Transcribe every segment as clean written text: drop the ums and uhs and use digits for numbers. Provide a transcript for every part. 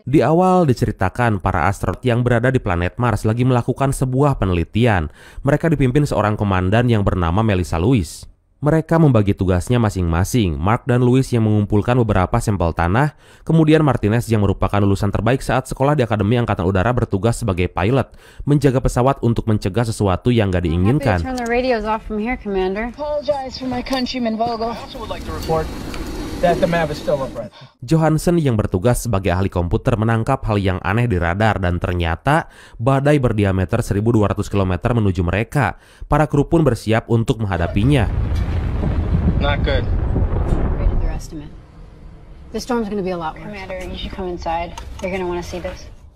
Di awal diceritakan para astronot yang berada di planet Mars lagi melakukan sebuah penelitian. Mereka dipimpin seorang komandan yang bernama Melissa Lewis. Mereka membagi tugasnya masing-masing. Mark dan Lewis yang mengumpulkan beberapa sampel tanah, kemudian Martinez yang merupakan lulusan terbaik saat sekolah di Akademi Angkatan Udara bertugas sebagai pilot, menjaga pesawat untuk mencegah sesuatu yang gak diinginkan. Johansen yang bertugas sebagai ahli komputer menangkap hal yang aneh di radar dan ternyata badai berdiameter 1.200 km menuju mereka. Para kru pun bersiap untuk menghadapinya. Not good.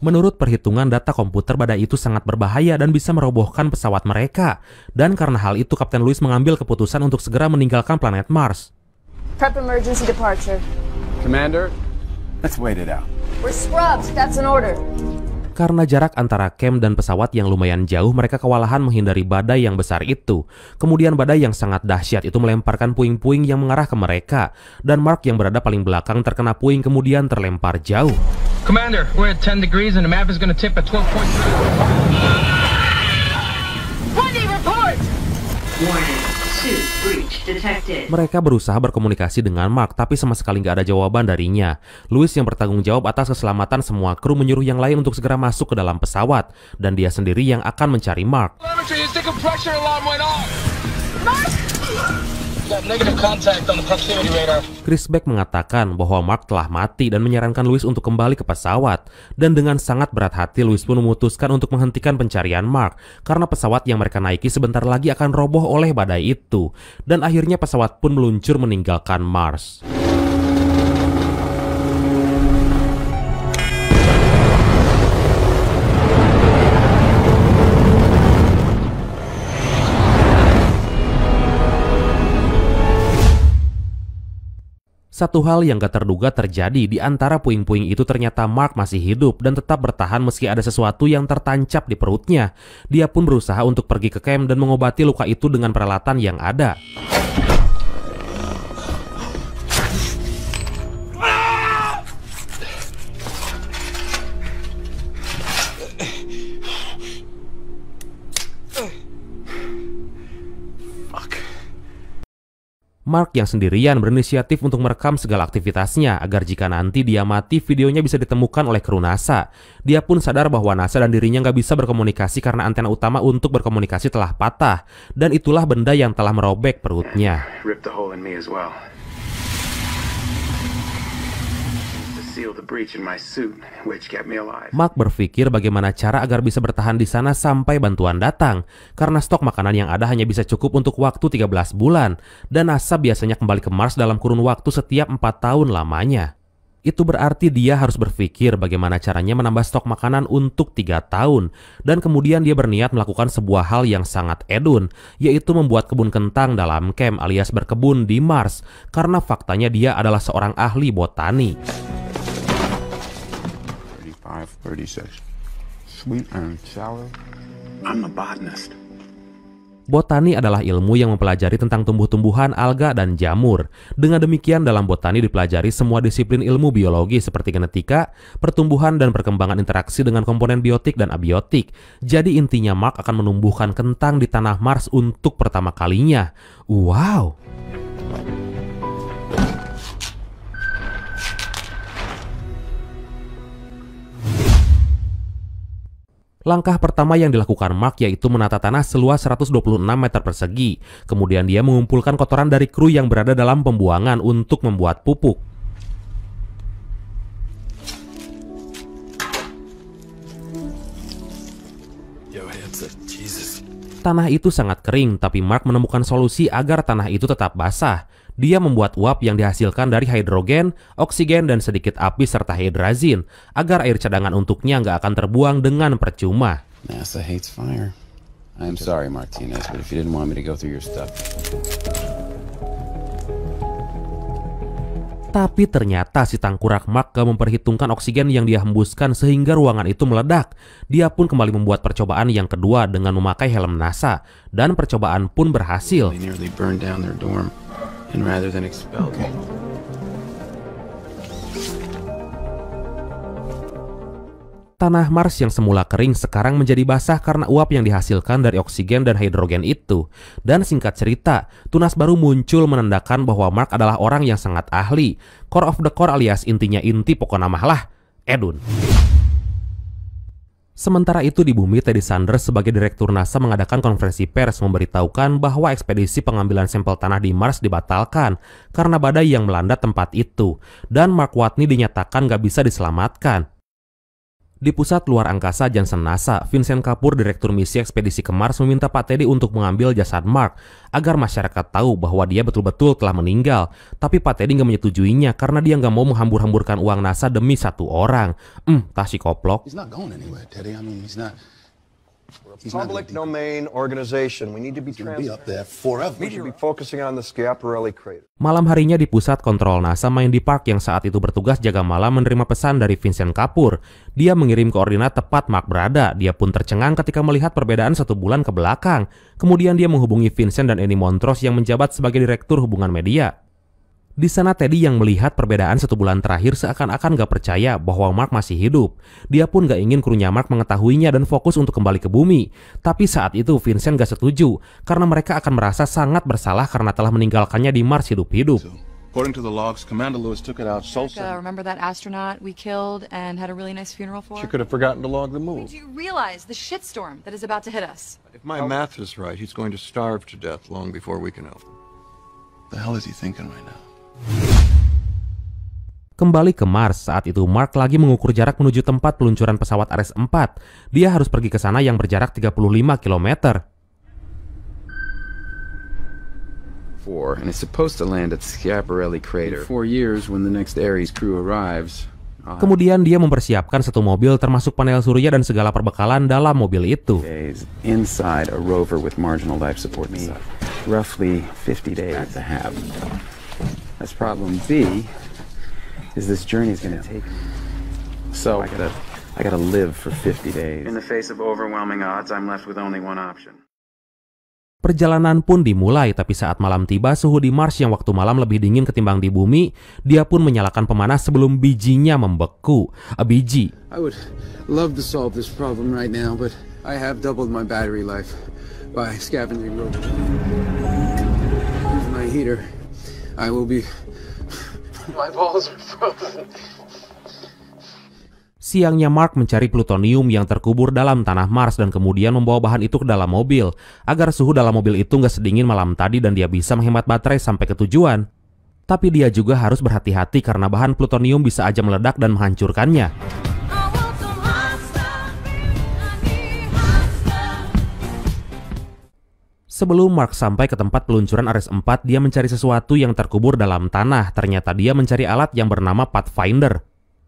Menurut perhitungan data komputer, badai itu sangat berbahaya dan bisa merobohkan pesawat mereka. Dan karena hal itu, Kapten Lewis mengambil keputusan untuk segera meninggalkan planet Mars. Prep emergency departure. Commander, let's wait it out. We're scrubbed. That's an order. Karena jarak antara camp dan pesawat yang lumayan jauh, mereka kewalahan menghindari badai yang besar itu. Kemudian badai yang sangat dahsyat itu melemparkan puing-puing yang mengarah ke mereka. Dan Mark yang berada paling belakang terkena puing kemudian terlempar jauh. Commander, we're at 10 degrees and the map is going to tip at 12.3. Wendy, report! Warning. Mereka berusaha berkomunikasi dengan Mark, tapi sama sekali nggak ada jawaban darinya. Lewis yang bertanggung jawab atas keselamatan semua kru menyuruh yang lain untuk segera masuk ke dalam pesawat, dan dia sendiri yang akan mencari Mark. Chris Beck mengatakan bahwa Mark telah mati dan menyarankan Lewis untuk kembali ke pesawat. Dan dengan sangat berat hati, Lewis pun memutuskan untuk menghentikan pencarian Mark karena pesawat yang mereka naiki sebentar lagi akan roboh oleh badai itu. Dan akhirnya pesawat pun meluncur meninggalkan Mars. Satu hal yang gak terduga terjadi, di antara puing-puing itu ternyata Mark masih hidup dan tetap bertahan meski ada sesuatu yang tertancap di perutnya. Dia pun berusaha untuk pergi ke camp dan mengobati luka itu dengan peralatan yang ada. Mark yang sendirian berinisiatif untuk merekam segala aktivitasnya agar jika nanti dia mati, videonya bisa ditemukan oleh kru NASA. Dia pun sadar bahwa NASA dan dirinya nggak bisa berkomunikasi karena antena utama untuk berkomunikasi telah patah. Dan itulah benda yang telah merobek perutnya. Mark berpikir bagaimana cara agar bisa bertahan di sana sampai bantuan datang, karena stok makanan yang ada hanya bisa cukup untuk waktu 13 bulan, dan NASA biasanya kembali ke Mars dalam kurun waktu setiap 4 tahun lamanya. Itu berarti dia harus berpikir bagaimana caranya menambah stok makanan untuk 3 tahun, dan kemudian dia berniat melakukan sebuah hal yang sangat edun, yaitu membuat kebun kentang dalam camp alias berkebun di Mars, karena faktanya dia adalah seorang ahli botani. 36. Sweet and sour. I'm a botanist. Botani adalah ilmu yang mempelajari tentang tumbuh-tumbuhan, alga, dan jamur. Dengan demikian, dalam botani dipelajari semua disiplin ilmu biologi seperti genetika, pertumbuhan, dan perkembangan interaksi dengan komponen biotik dan abiotik. Jadi intinya Mark akan menumbuhkan kentang di tanah Mars untuk pertama kalinya. Wow! Langkah pertama yang dilakukan Mark yaitu menata tanah seluas 126 meter persegi. Kemudian dia mengumpulkan kotoran dari kru yang berada dalam pembuangan untuk membuat pupuk. Tanah itu sangat kering, tapi Mark menemukan solusi agar tanah itu tetap basah. Dia membuat uap yang dihasilkan dari hidrogen, oksigen, dan sedikit api serta hidrazin, agar air cadangan untuknya nggak akan terbuang dengan percuma. NASA hates fire. I'm sorry, Martinez, but if you didn't want me to go through your stuff. Tapi ternyata si tangkurak Mark gak memperhitungkan oksigen yang dia hembuskan sehingga ruangan itu meledak. Dia pun kembali membuat percobaan yang kedua dengan memakai helm NASA, dan percobaan pun berhasil. Tanah Mars yang semula kering sekarang menjadi basah karena uap yang dihasilkan dari oksigen dan hidrogen itu. Dan singkat cerita, tunas baru muncul menandakan bahwa Mark adalah orang yang sangat ahli. Core of the core alias intinya inti pokoknya mah lah, Edun. Sementara itu di bumi, Teddy Sanders sebagai direktur NASA mengadakan konferensi pers memberitahukan bahwa ekspedisi pengambilan sampel tanah di Mars dibatalkan karena badai yang melanda tempat itu. Dan Mark Watney dinyatakan gak bisa diselamatkan. Di pusat luar angkasa Johnson NASA, Vincent Kapoor, direktur misi ekspedisi ke Mars, meminta Pak Teddy untuk mengambil jasad Mark agar masyarakat tahu bahwa dia betul-betul telah meninggal. Tapi Pak Teddy nggak menyetujuinya karena dia nggak mau menghambur-hamburkan uang NASA demi satu orang. Tasi koplok. He's not going anywhere, Teddy. I mean, he's not. Public domain organization. We need to be up there forever. We should be focusing on the Schiaparelli crater. Malam harinya di pusat kontrol NASA, Mandy Park yang saat itu bertugas jaga malam menerima pesan dari Vincent Kapoor. Dia mengirim koordinat tepat Mark berada. Dia pun tercengang ketika melihat perbedaan 1 bulan ke belakang. Kemudian dia menghubungi Vincent dan Annie Montrose yang menjabat sebagai direktur hubungan media. Di sana Teddy yang melihat perbedaan 1 bulan terakhir seakan-akan gak percaya bahwa Mark masih hidup. Dia pun gak ingin krunya Mark mengetahuinya dan fokus untuk kembali ke bumi. Tapi saat itu Vincent gak setuju karena mereka akan merasa sangat bersalah karena telah meninggalkannya di Mars hidup-hidup. According to the logs, Commander Lewis took it out so remember that astronaut we killed and had a really nice funeral for? She could have forgotten to log the move. Do you realize the shitstorm that is about to hit us? If my math is right, he's going to starve to death long before we can help him. The hell is he thinking right now? Kembali ke Mars, saat itu Mark lagi mengukur jarak menuju tempat peluncuran pesawat Ares 4. Dia harus pergi ke sana yang berjarak 35 km. And it's supposed to land at Schiaparelli crater. In 4 years, when the next Ares crew arrives. Kemudian dia mempersiapkan satu mobil termasuk panel surya dan segala perbekalan dalam mobil itu. Inside a rover with marginal life support needs. Roughly 50 days to have. That's problem B. Is this journey is going to take me. So I gotta live for 50 days. In the face of overwhelming odds, I'm left with only one option. Perjalanan pun dimulai, tapi saat malam tiba, suhu di Mars yang waktu malam lebih dingin ketimbang di bumi, dia pun menyalakan pemanas sebelum bijinya membeku. Biji. I would love to solve this problem right now, but I have doubled my battery life by scavenging robots. Use my heater. I will be. My balls are frozen. Siangnya Mark mencari plutonium yang terkubur dalam tanah Mars dan kemudian membawa bahan itu ke dalam mobil agar suhu dalam mobil itu nggak sedingin malam tadi dan dia bisa menghemat baterai sampai ke tujuan. Tapi dia juga harus berhati-hati karena bahan plutonium bisa aja meledak dan menghancurkannya. Sebelum Mark sampai ke tempat peluncuran Ares 4, dia mencari sesuatu yang terkubur dalam tanah. Ternyata dia mencari alat yang bernama Pathfinder.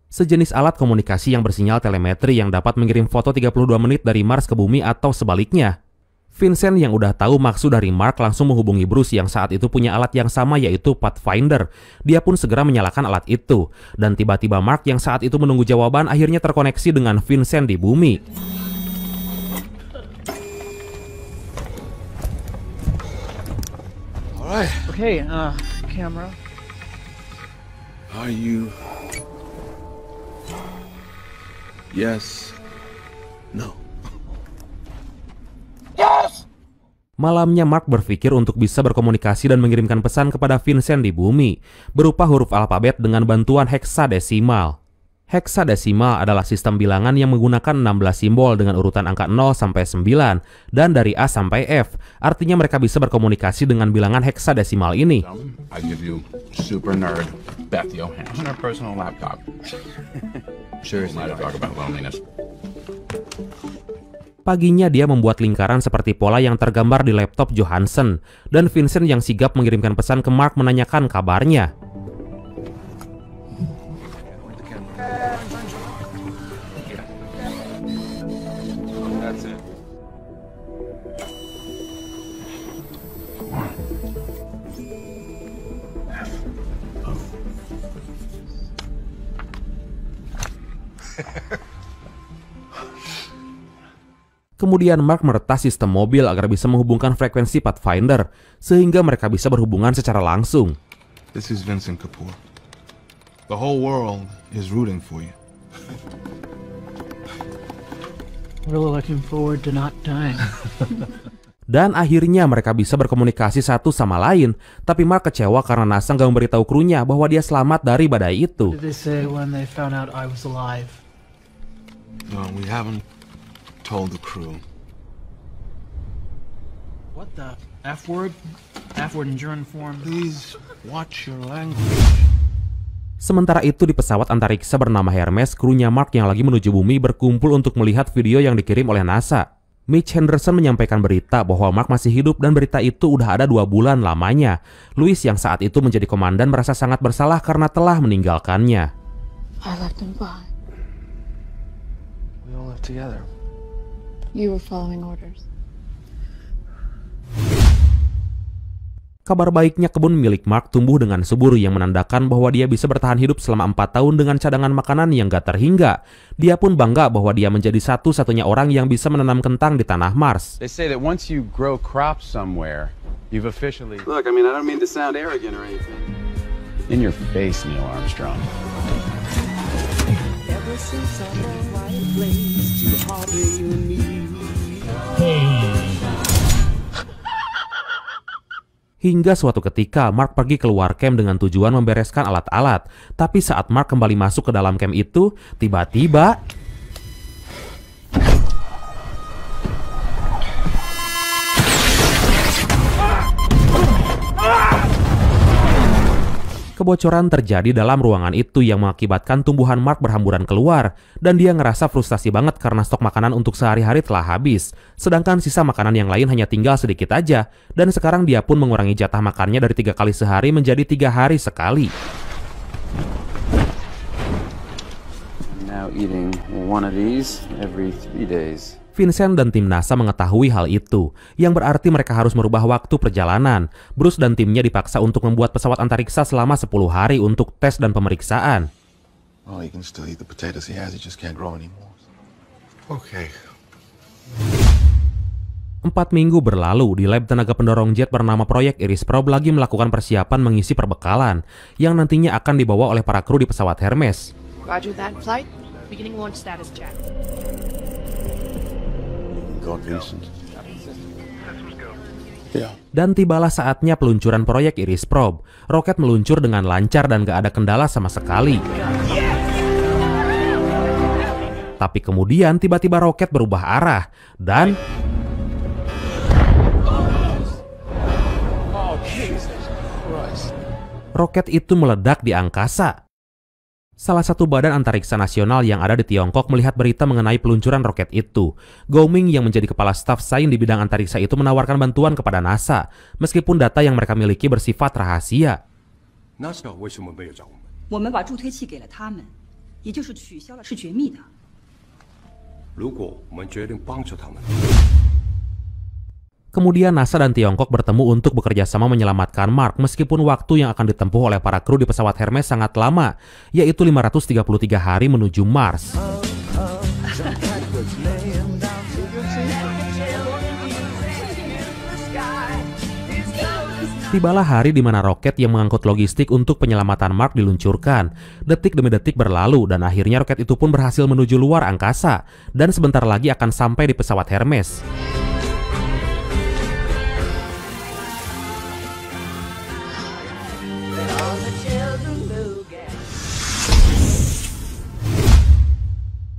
Sejenis alat komunikasi yang bersinyal telemetri yang dapat mengirim foto 32 menit dari Mars ke bumi atau sebaliknya. Vincent yang udah tahu maksud dari Mark langsung menghubungi Bruce yang saat itu punya alat yang sama yaitu Pathfinder. Dia pun segera menyalakan alat itu. Dan tiba-tiba Mark yang saat itu menunggu jawaban akhirnya terkoneksi dengan Vincent di bumi. Alright. Okay, camera. Are you? Yes. No. Yes! Malamnya Mark berpikir untuk bisa berkomunikasi dan mengirimkan pesan kepada Vincent di bumi berupa huruf alfabet dengan bantuan heksadesimal. Heksadesimal adalah sistem bilangan yang menggunakan 16 simbol dengan urutan angka 0 sampai 9 dan dari A sampai F. Artinya mereka bisa berkomunikasi dengan bilangan heksadesimal ini. I give you super nerd Beth Johansen, her personal laptop. Seriously, to talk about loneliness. Paginya dia membuat lingkaran seperti pola yang tergambar di laptop Johansen dan Vincent yang sigap mengirimkan pesan ke Mark menanyakan kabarnya. Kemudian Mark meretas sistem mobil agar bisa menghubungkan frekuensi Pathfinder sehingga mereka bisa berhubungan secara langsung. This is Vincent Kapoor. The whole world is rooting for you. Really looking forward to not dying. Dan akhirnya mereka bisa berkomunikasi satu sama lain. Tapi Mark kecewa karena NASA nggak memberitahu krunya bahwa dia selamat dari badai itu. Did they say when they found out I was alive? No, we haven't told the crew. What the F word? F word in germ form. Please watch your language. Sementara itu di pesawat antariksa bernama Hermes, krunya Mark yang lagi menuju bumi berkumpul untuk melihat video yang dikirim oleh NASA. Mitch Henderson menyampaikan berita bahwa Mark masih hidup dan berita itu udah ada 2 bulan lamanya. Louis yang saat itu menjadi komandan merasa sangat bersalah karena telah meninggalkannya. I left him behind. We all live together. You were following orders. Kabar baiknya kebun milik Mark tumbuh dengan subur yang menandakan bahwa dia bisa bertahan hidup selama 4 tahun dengan cadangan makanan yang gak terhingga. Dia pun bangga bahwa dia menjadi satu-satunya orang yang bisa menanam kentang di tanah Mars. They say that once you grow crops somewhere, you've officially... Look, I mean, I don't mean to sound arrogant or anything. In your face, Neil Armstrong. Ever since I'm on my place to harbor you and me. Hingga suatu ketika, Mark pergi keluar camp dengan tujuan membereskan alat-alat. Tapi saat Mark kembali masuk ke dalam camp itu, tiba-tiba... Kebocoran terjadi dalam ruangan itu yang mengakibatkan tumbuhan Mark berhamburan keluar. Dan dia ngerasa frustasi banget karena stok makanan untuk sehari-hari telah habis. Sedangkan sisa makanan yang lain hanya tinggal sedikit aja. Dan sekarang dia pun mengurangi jatah makannya dari 3 kali sehari menjadi 3 hari sekali. Now eating one of these every 3 days. Vincent dan tim NASA mengetahui hal itu, yang berarti mereka harus merubah waktu perjalanan. Bruce dan timnya dipaksa untuk membuat pesawat antariksa selama 10 hari untuk tes dan pemeriksaan. Well, he can still eat the potatoes he has, he just can't grow anymore. Okay. 4 minggu berlalu, di lab tenaga pendorong jet bernama Proyek Iris Probe lagi melakukan persiapan mengisi perbekalan, yang nantinya akan dibawa oleh para kru di pesawat Hermes. Roger that. Flight, beginning launch status check. Dan tibalah saatnya peluncuran proyek Iris Probe. Roket meluncur dengan lancar dan gak ada kendala sama sekali. Tapi kemudian tiba-tiba roket berubah arah dan... roket itu meledak di angkasa. Salah satu badan antariksa nasional yang ada di Tiongkok melihat berita mengenai peluncuran roket itu. Gao Ming yang menjadi kepala staf sains di bidang antariksa itu menawarkan bantuan kepada NASA, meskipun data yang mereka miliki bersifat rahasia. Kemudian NASA dan Tiongkok bertemu untuk bekerja sama menyelamatkan Mark meskipun waktu yang akan ditempuh oleh para kru di pesawat Hermes sangat lama, yaitu 533 hari menuju Mars. Tibalah hari di mana roket yang mengangkut logistik untuk penyelamatan Mark diluncurkan. Detik demi detik berlalu dan akhirnya roket itu pun berhasil menuju luar angkasa dan sebentar lagi akan sampai di pesawat Hermes.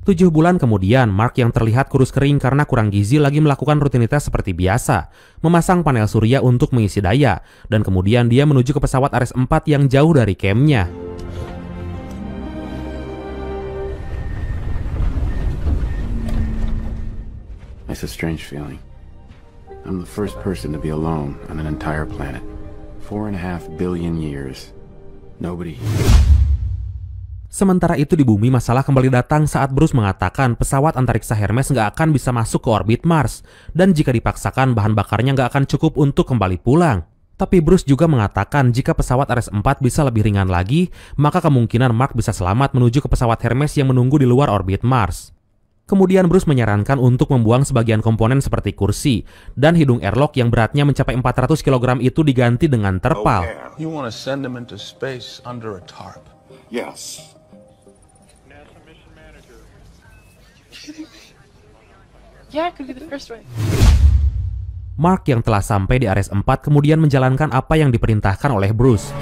Tujuh bulan kemudian, Mark yang terlihat kurus kering karena kurang gizi lagi melakukan rutinitas seperti biasa, memasang panel surya untuk mengisi daya, dan kemudian dia menuju ke pesawat Ares 4 yang jauh dari campnya. It's a strange feeling. I'm the first person to be alone on an entire planet. 4.5 billion years. Nobody. Sementara itu di bumi masalah kembali datang saat Bruce mengatakan pesawat antariksa Hermes nggak akan bisa masuk ke orbit Mars. Dan jika dipaksakan bahan bakarnya nggak akan cukup untuk kembali pulang. Tapi Bruce juga mengatakan jika pesawat Ares 4 bisa lebih ringan lagi, maka kemungkinan Mark bisa selamat menuju ke pesawat Hermes yang menunggu di luar orbit Mars. Kemudian Bruce menyarankan untuk membuang sebagian komponen seperti kursi, dan hidung airlock yang beratnya mencapai 400 kg itu diganti dengan terpal. You want to send them into space under a tarp? Yes. Yeah, it could be the first way. Mark yang telah sampai di Ares 4 kemudian menjalankan apa yang diperintahkan oleh Bruce.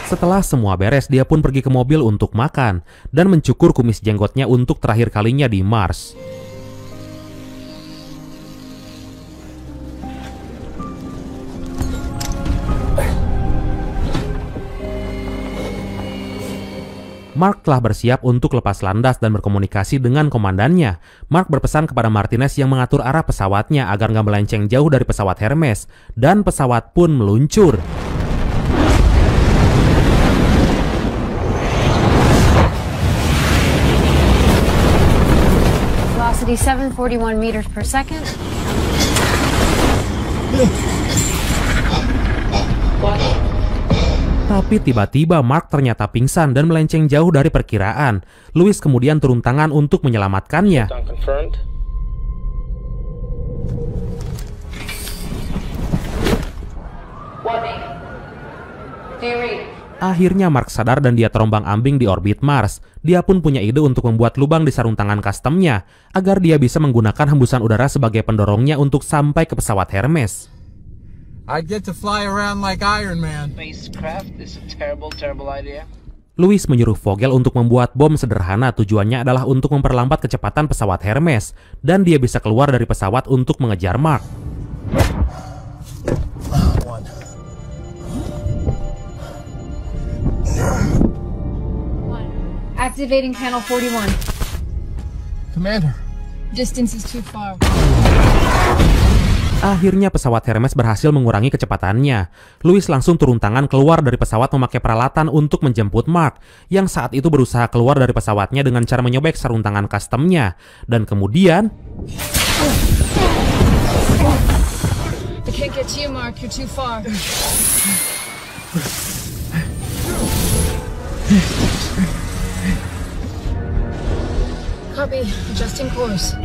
Setelah semua beres, dia pun pergi ke mobil untuk makan dan mencukur kumis jenggotnya untuk terakhir kalinya di Mars. Mark telah bersiap untuk lepas landas dan berkomunikasi dengan komandannya. Mark berpesan kepada Martinez yang mengatur arah pesawatnya agar nggak melenceng jauh dari pesawat Hermes, dan pesawat pun meluncur. Velocity 741 meters per second. Tapi tiba-tiba Mark ternyata pingsan dan melenceng jauh dari perkiraan. Louis kemudian turun tangan untuk menyelamatkannya. Akhirnya Mark sadar dan dia terombang-ambing di orbit Mars. Dia pun punya ide untuk membuat lubang di sarung tangan customnya agar dia bisa menggunakan hembusan udara sebagai pendorongnya untuk sampai ke pesawat Hermes. I get to fly around like Iron Man. Spacecraft is a terrible idea. Louis menyuruh Vogel untuk membuat bom sederhana. Tujuannya adalah untuk memperlambat kecepatan pesawat Hermes dan dia bisa keluar dari pesawat untuk mengejar Mark. Activating panel 41. Commander, Distance is too far. Akhirnya pesawat Hermes berhasil mengurangi kecepatannya. Louis langsung turun tangan keluar dari pesawat memakai peralatan untuk menjemput Mark, yang saat itu berusaha keluar dari pesawatnya dengan cara menyobek sarung tangan customnya. Dan kemudian... I can't get to you, Mark. You're too far. Copy. Adjusting course.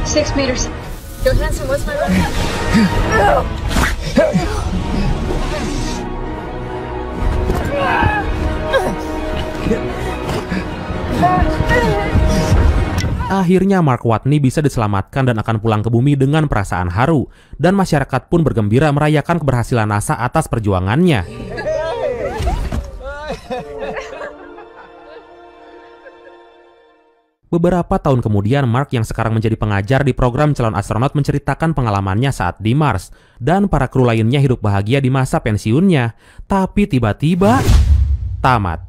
6 meters. Johansson, what's my running? Akhirnya Mark Watney bisa diselamatkan dan akan pulang ke bumi dengan perasaan haru. Dan masyarakat pun bergembira merayakan keberhasilan NASA atas perjuangannya. Beberapa tahun kemudian, Mark yang sekarang menjadi pengajar di program calon astronot menceritakan pengalamannya saat di Mars. Dan para kru lainnya hidup bahagia di masa pensiunnya. Tapi tiba-tiba, tamat.